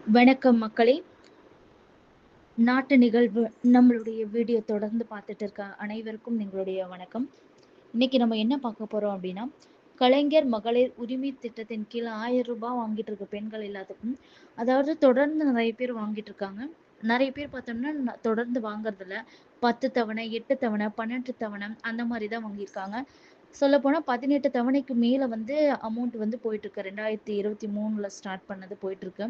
வணக்கம் மக்களே! நாட்டு நிகழ்வு நம்மளுடைய வீடியோ தொடர்ந்து பார்த்துட்டு இருக்க அனைவருக்கும் எங்களுடைய வணக்கம். இன்னைக்கு நம்ம என்ன பார்க்க போறோம் அப்படின்னா, கலைஞர் மகளிர் உரிமை திட்டத்தின் கீழ ரூ. 1000 வாங்கிட்டு இருக்க பெண்கள் எல்லாத்துக்கும், அதாவது தொடர்ந்து நெறைய பேர் வாங்கிட்டு இருக்காங்க. நெறைய பேர் பார்த்தோம்னா, தொடர்ந்து வாங்குறதில்ல. 10 தவணை, 8 தவணை, 12 தவணை அந்த மாரி தான் வாங்கியிருக்காங்க. சொல்லப்போனா 18 தவணைக்கு மேல வந்து அமௌண்ட் வந்து போயிட்டுருக்கு. 2023ல ஸ்டார்ட் பண்ணது போயிட்டுருக்கு.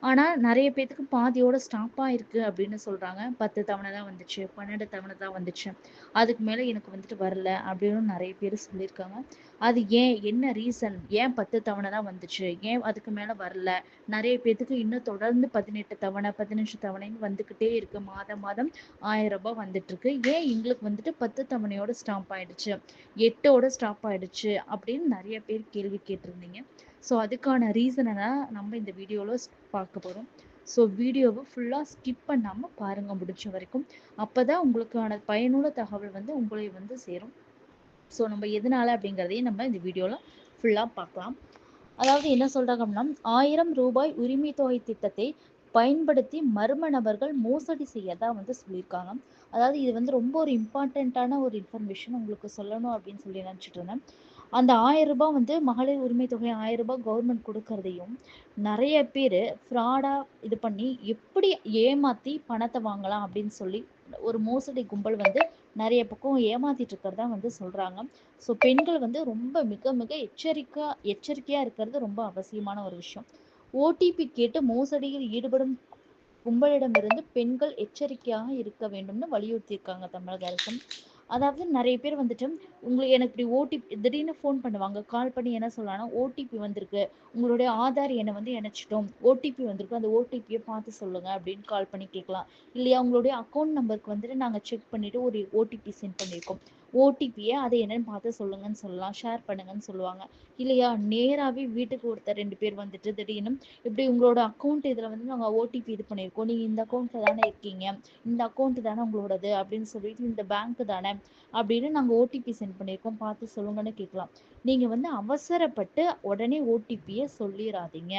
ஆனா, நெறைய பேத்துக்கு பாதியோட ஸ்டாப் ஆயிருக்கு அப்படின்னு சொல்றாங்க. 10 தவணை தான் வந்துச்சு, 12 தவணை தான் வந்துச்சு. அதுக்கு மேல எனக்கு வந்துட்டு வரல அப்படின்னு நெறைய பேரு சொல்லியிருக்காங்க. அது ஏன்? என்ன ரீசன்? ஏன் 10 தவணை தான் வந்துச்சு? ஏன் அதுக்கு மேல வரல? நெறைய பேத்துக்கு இன்னும் தொடர்ந்து 18 தவணை, 15 தவணைன்னு வந்துகிட்டே இருக்கு. மாதம் மாதம் ரூ. 1000 வந்துட்டுருக்கு. ஏன் எங்களுக்கு வந்துட்டு 10 தவணையோட ஸ்டாப் ஆயிடுச்சு? 8ஓட ஸ்டாப் ஆயிடுச்சு அப்படின்னு நெறைய பேர் கேள்வி கேட்டிருந்தீங்க. ஸோ அதுக்கான ரீசன தான் நம்ம இந்த வீடியோல பார்க்க போறோம். ஸோ வீடியோவ ஃபுல்லா ஸ்கிப் பண்ணாம பாருங்க முடிஞ்ச வரைக்கும். அப்பதான் உங்களுக்கான பயனுள்ள தகவல் வந்து உங்களை வந்து சேரும். ஸோ நம்ம எதனால அப்படிங்கிறதையும் நம்ம இந்த வீடியோல ஃபுல்லா பார்க்கலாம். அதாவது என்ன சொல்றாங்க அப்படின்னா, ரூ. 1000 உரிமை தொகை திட்டத்தை பயன்படுத்தி மர்ம நபர்கள் மோசடி செய்யறதா வந்து சொல்லியிருக்காங்க. அதாவது இது வந்து ரொம்ப ஒரு இம்பார்ட்டன்ட்டான ஒரு இன்ஃபர்மேஷன் உங்களுக்கு சொல்லணும் அப்படின்னு சொல்லி நினைச்சிட்டு இருந்தேன். அந்த ரூ. 1000 வந்து மகளிர் உரிமை தொகை ரூ. 1000 கவர்மெண்ட் குடுக்கறதையும், நெறைய பேரு ஃப்ராடா இது பண்ணி எப்படி ஏமாத்தி பணத்த வாங்கலாம் அப்படின்னு சொல்லி ஒரு மோசடி கும்பல் வந்து நெறைய பக்கம் ஏமாத்திட்டு இருக்கிறதா வந்து சொல்றாங்க. ஸோ பெண்கள் வந்து ரொம்ப மிக மிக எச்சரிக்கையா இருக்கிறது ரொம்ப அவசியமான ஒரு விஷயம். ஓடிபி கேட்டு மோசடியில் ஈடுபடும் கும்பலிடமிருந்து பெண்கள் எச்சரிக்கையாக இருக்க வேண்டும்னு வலியுறுத்தியிருக்காங்க தமிழக அரசு. அதாவது நெறைய பேர் வந்துட்டு, எனக்கு இப்படி ஓடிபி திடீர்னு ஃபோன் பண்ணுவாங்க. கால் பண்ணி என்ன சொல்லலாம்னா, "ஓடிபி வந்திருக்கு. உங்களுடைய ஆதார் எண்ண வந்து இணைச்சிட்டோம். ஓடிபி வந்திருக்கு. அந்த ஓடிபிய பார்த்து சொல்லுங்க" அப்படின்னு கால் பண்ணி கேட்கலாம். இல்லையா, உங்களுடைய அக்கவுண்ட் நம்பருக்கு வந்துட்டு நாங்க செக் பண்ணிட்டு ஒரு ஓடிபி சென்ட் பண்ணியிருக்கோம். ஓடிபிய அது என்னன்னு பார்த்து சொல்லுங்கன்னு சொல்லலாம். ஷேர் பண்ணுங்கன்னு சொல்லுவாங்க. இல்லையா, நேராவே வீட்டுக்கு ஒருத்தர் 2 பேர் வந்துட்டு திடீர்னு, "இப்படி உங்களோட அக்கவுண்ட் இதுல வந்து நாங்க ஓடிபி இது பண்ணியிருக்கோம். நீங்க இந்த அக்கவுண்ட்ல தானே இருக்கீங்க. இந்த அக்கவுண்ட் தானே உங்களோடது" அப்படின்னு சொல்லிட்டு, "இந்த பேங்க் தானே அப்படின்னு நாங்க ஓடிபி சென்ட் பண்ணியிருக்கோம். பார்த்து சொல்லுங்கன்னு" கேட்கலாம். நீங்க வந்து அவசரப்பட்டு உடனே ஓடிபிய சொல்லிறாதீங்க.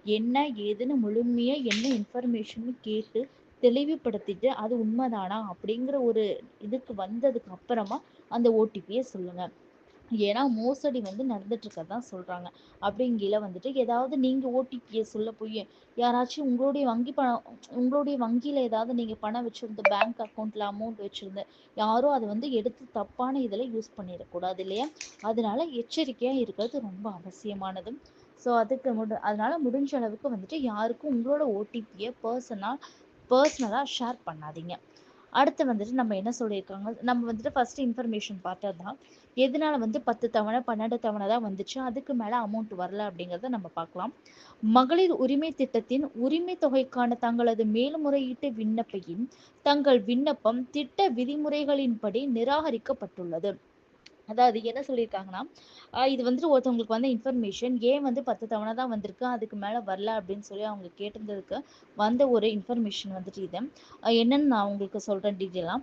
என்ன ஏதுன்னு முழுமையா என்ன இன்ஃபர்மேஷன்னு கேட்டு தெளிவுபடுத்திட்டு, அது உண்மைதானா அப்படிங்கிற ஒரு இதுக்கு வந்ததுக்கு அப்புறமா அந்த ஓடிபிய சொல்லுங்க. ஏன்னா மோசடி வந்து நடந்துட்டு இருக்கறதா சொல்றாங்க. அப்படிங்கையில வந்துட்டு ஏதாவது நீங்க ஓடிபிய சொல்ல போய் யாராச்சும் உங்களுடைய வங்கியில ஏதாவது நீங்க பணம் வச்சிருந்த பேங்க் அக்கவுண்ட்ல அமௌண்ட் வச்சிருந்த யாரோ அதை வந்து எடுத்து தப்பான இதுல யூஸ் பண்ணிடக்கூடாது இல்லையா? அதனால எச்சரிக்கையா இருக்கிறது ரொம்ப அவசியமானது. ஸோ அதனால முடிஞ்ச அளவுக்கு வந்துட்டு யாருக்கும் உங்களோட ஓடிபிய பர்சனலா ஷேர் பண்ணாதீங்க. அடுத்து வந்துட்டு நம்ம என்ன சொல்லியிருக்காங்க, நம்ம வந்துட்டு ஃபர்ஸ்ட் இன்ஃபர்மேஷன் பார்த்தது தான். எதனால வந்து 10 தவணை, 12 தவணை தான் வந்துச்சு. அதுக்கு மேல அமௌண்ட் வரல அப்படிங்கிறத நம்ம பார்க்கலாம். மகளிர் உரிமை திட்டத்தின் உரிமை தொகைக்கான தங்களது மேல்முறையீட்டு விண்ணப்பையின் தங்கள் விண்ணப்பம் திட்ட விதிமுறைகளின்படி நிராகரிக்கப்பட்டுள்ளது. அதாவது என்ன சொல்லியிருக்காங்கன்னா, இது வந்துட்டு ஒருத்தவங்களுக்கு வந்த இன்ஃபர்மேஷன். ஏன் வந்து 10 தவணை தான் வந்திருக்கு, அதுக்கு மேல வரல அப்படின்னு சொல்லி அவங்க கேட்டிருந்ததுக்கு வந்த ஒரு இன்ஃபர்மேஷன் வந்துட்டு இது. என்னன்னு நான் உங்களுக்கு சொல்றேன் டீட்டெயிலா.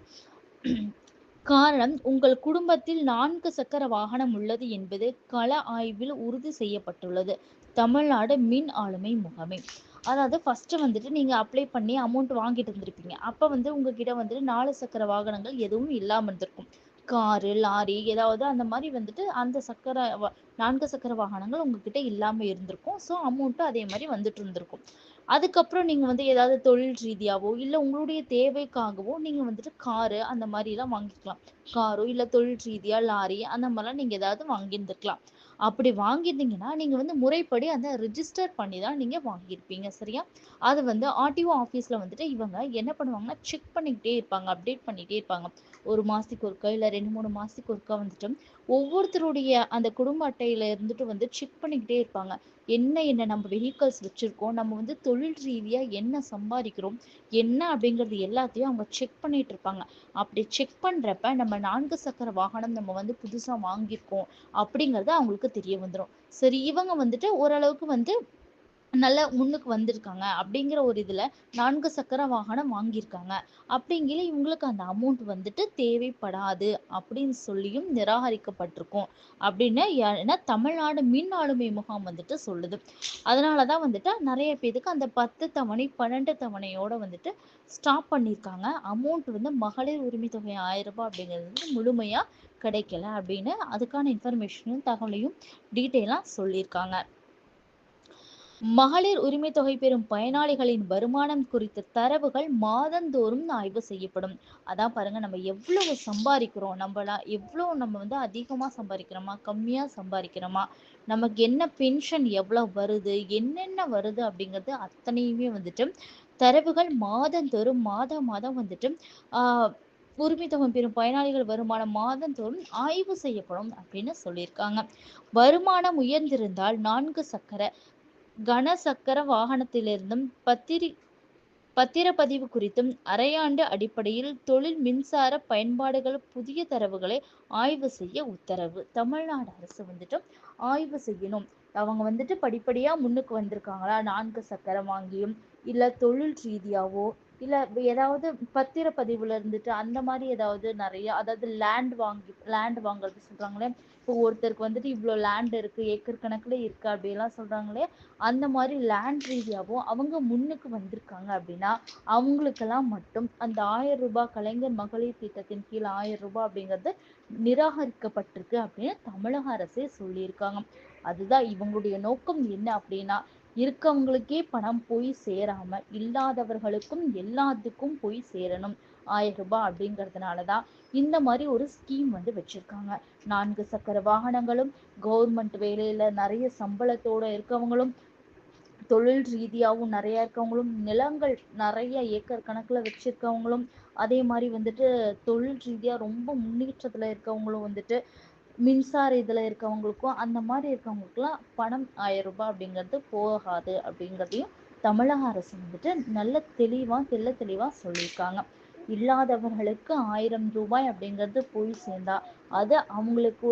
காரணம், உங்கள் குடும்பத்தில் 4 சக்கர வாகனம் உள்ளது என்பது கள ஆய்வில் உறுதி செய்யப்பட்டுள்ளது. தமிழ்நாடு மின் ஆளுமை முகமை. அதாவது ஃபர்ஸ்ட் வந்துட்டு நீங்க அப்ளை பண்ணி அமௌண்ட் வாங்கிட்டு இருந்திருப்பீங்க. அப்ப வந்து உங்ககிட்ட வந்துட்டு 4 சக்கர வாகனங்கள் எதுவும் இல்லாம இருந்திருக்கும். காரு, லாரி ஏதாவது அந்த மாரி வந்துட்டு அந்த 4 சக்கர வாகனங்கள் உங்ககிட்ட இல்லாம இருந்திருக்கும். ஸோ அமௌண்ட்டும் அதே மாரி வந்துட்டு இருந்திருக்கும். அதுக்கப்புறம் நீங்க வந்து ஏதாவது தொழில் ரீதியாவோ, இல்ல உங்களுடைய தேவைக்காகவோ நீங்க வந்துட்டு காரு அந்த மாரிலாம் வாங்கிக்கலாம். காரோ, இல்ல தொழில் ரீதியா லாரி அந்த மாரிலாம் நீங்க ஏதாவது வாங்கியிருந்திருக்கலாம். அப்படி வாங்கியிருந்தீங்கன்னா, நீங்க வந்து முறைப்படி அத ரிஜிஸ்டர் பண்ணி தான் நீங்க வாங்கியிருப்பீங்க. சரியா? அது வந்து ஆர்டிஓ ஆஃபீஸ்ல வந்துட்டு இவங்க என்ன பண்ணுவாங்கன்னா, செக் பண்ணிக்கிட்டே இருப்பாங்க. அப்டேட் பண்ணிட்டே இருப்பாங்க. 1 மாசத்துக்கு ஒருக்கா, இல்ல 2, 3 மாசத்துக்கு ஒருக்கா வந்துட்டு ஒவ்வொருத்தருடைய அந்த குடும்ப அட்டையில இருந்துட்டு வந்து செக் பண்ணிக்கிட்டே இருப்பாங்க. என்ன நம்ம வெஹிக்கிள்ஸ் வச்சிருக்கோம், நம்ம வந்து தொழில் ரீதியா என்ன சம்பாதிக்கிறோம், என்ன அப்படிங்கிறது எல்லாத்தையும் அவங்க செக் பண்ணிட்டு இருப்பாங்க. அப்படி செக் பண்றப்ப நம்ம 4 சக்கர வாகனம் நம்ம வந்து புதுசா வாங்கியிருக்கோம் அப்படிங்கிறது அவங்களுக்கு தெரிய வந்துரும். சரி, இவங்க வந்துட்டு ஓரளவுக்கு வந்து நல்லா முன்னுக்கு வந்திருக்காங்க அப்படிங்கிற ஒரு இதுல 4 சக்கர வாகனம் வாங்கியிருக்காங்க. அப்படிங்கையில இவங்களுக்கு அந்த அமௌண்ட் வந்துட்டு தேவைப்படாது அப்படின்னு சொல்லியும் நிராகரிக்கப்பட்டிருக்கும் அப்படின்னு ஏன்னா தமிழ்நாடு மின் ஆளுமை முகாம் வந்துட்டு சொல்லுது. அதனால தான் வந்துட்டு நெறைய பேத்துக்கு அந்த 10 தவணை, 12 தவணையோட வந்துட்டு ஸ்டாப் பண்ணியிருக்காங்க. அமௌண்ட் வந்து மகளிர் உரிமை தொகை ரூ. 1000 அப்படிங்கிறது வந்து முழுமையா கிடைக்கல அப்படின்னு அதுக்கான இன்ஃபர்மேஷனும், தகவலையும் டீட்டெயிலா சொல்லியிருக்காங்க. மகளிர் உரிமை தொகை பெறும் பயனாளிகளின் வருமானம் குறித்த தரவுகள் மாதந்தோறும் ஆய்வு செய்யப்படும். அதான் பாருங்க, நம்ம எவ்வளவு சம்பாதிக்கிறோம், நம்ம வந்து அதிகமா சம்பாதிக்கிறோமா, கம்மியா சம்பாதிக்கிறோமா, நமக்கு என்ன பென்ஷன் எவ்வளவு வருது, என்னென்ன வருது அப்படிங்கிறது அத்தனையுமே வந்துட்டு தரவுகள் மாதந்தோறும் மாதம் மாதம் வந்துட்டு ஆஹ் உரிமை தொகை பெறும் பயனாளிகள் வருமானம் மாதந்தோறும் ஆய்வு செய்யப்படும் அப்படின்னு சொல்லியிருக்காங்க. வருமானம் உயர்ந்திருந்தால் 4 சக்கர கனசக்கர வாகனத்திலிருந்தும் பத்திரப்பதிவு குறித்தும் அரையாண்டு அடிப்படையில் தொழில் மின்சார பயன்பாடுகள் புதிய தரவுகளை ஆய்வு செய்ய உத்தரவு. தமிழ்நாடு அரசு வந்துட்டு ஆய்வு செய்யணும். அவங்க வந்துட்டு படிப்படியா முன்னுக்கு வந்திருக்காங்களா, 4 சக்கரம் வாங்கியும் இல்ல தொழில் ரீதியாவோ இல்ல ஏதாவது பத்திரப்பதிவுல இருந்துட்டு அந்த மாதிரி ஏதாவது நிறைய, அதாவது லேண்ட் வாங்குறது சொல்றாங்களே, இப்போ ஒருத்தருக்கு வந்துட்டு இவ்வளோ லேண்ட் இருக்கு, ஏக்கர் கணக்குல இருக்கு அப்படிலாம் சொல்றாங்களே, அந்த மாதிரி லேண்ட் ரீதியாவும் அவங்க முன்னுக்கு வந்திருக்காங்க அப்படின்னா அவங்களுக்கெல்லாம் மட்டும் அந்த ரூ. 1000 கலைஞர் மகளிர் திட்டத்தின் கீழ் ரூ. 1000 அப்படிங்கிறது நிராகரிக்கப்பட்டிருக்கு அப்படின்னு தமிழக அரசே சொல்லியிருக்காங்க. அதுதான் இவங்களுடைய நோக்கம் என்ன அப்படின்னா, இருக்கவங்களுக்கே பணம் போய் சேராம இல்லாதவர்களுக்கும் எல்லாத்துக்கும் போய் சேரணும். ரூ. 1000 அப்படிங்கிறதுனாலதான் இந்த மாதிரி ஒரு ஸ்கீம் வந்து வச்சிருக்காங்க. 4 சக்கர வாகனங்களும், கவர்மெண்ட் வேலையில நிறைய சம்பளத்தோட இருக்கவங்களும், தொழில் ரீதியாகவும் நிறைய இருக்கவங்களும், நிலங்கள் நிறைய ஏக்கர் கணக்குல வச்சிருக்கவங்களும், அதே மாதிரி வந்துட்டு தொழில் ரீதியா ரொம்ப முன்னேற்றத்துல இருக்கவங்களும் வந்துட்டு மின்சார இதுல இருக்கவங்களுக்கும், அந்த மாதிரி இருக்கவங்களுக்குலாம் பணம் ரூ. 1000 அப்படிங்கிறது போகாது அப்படிங்கிறதையும் தமிழக அரசு வந்துட்டு நல்ல தெளிவா சொல்லியிருக்காங்க. இல்லாதவர்களுக்கு ரூ. 1000 அப்படிங்கிறது போய் சேர்ந்தா அது அவங்களுக்கு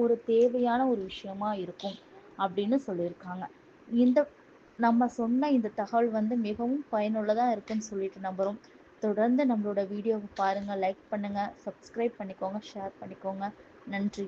ஒரு தேவையான ஒரு விஷயமா இருக்கும் அப்படின்னு சொல்லியிருக்காங்க. இந்த நம்ம சொன்ன இந்த தகவல் வந்து மிகவும் பயனுள்ளதா இருக்குன்னு சொல்லிட்டு நம்புறோம். தொடர்ந்து நம்மளோட வீடியோவை பாருங்க, லைக் பண்ணுங்க, சப்ஸ்கிரைப் பண்ணிக்கோங்க, ஷேர் பண்ணிக்கோங்க. நன்றி.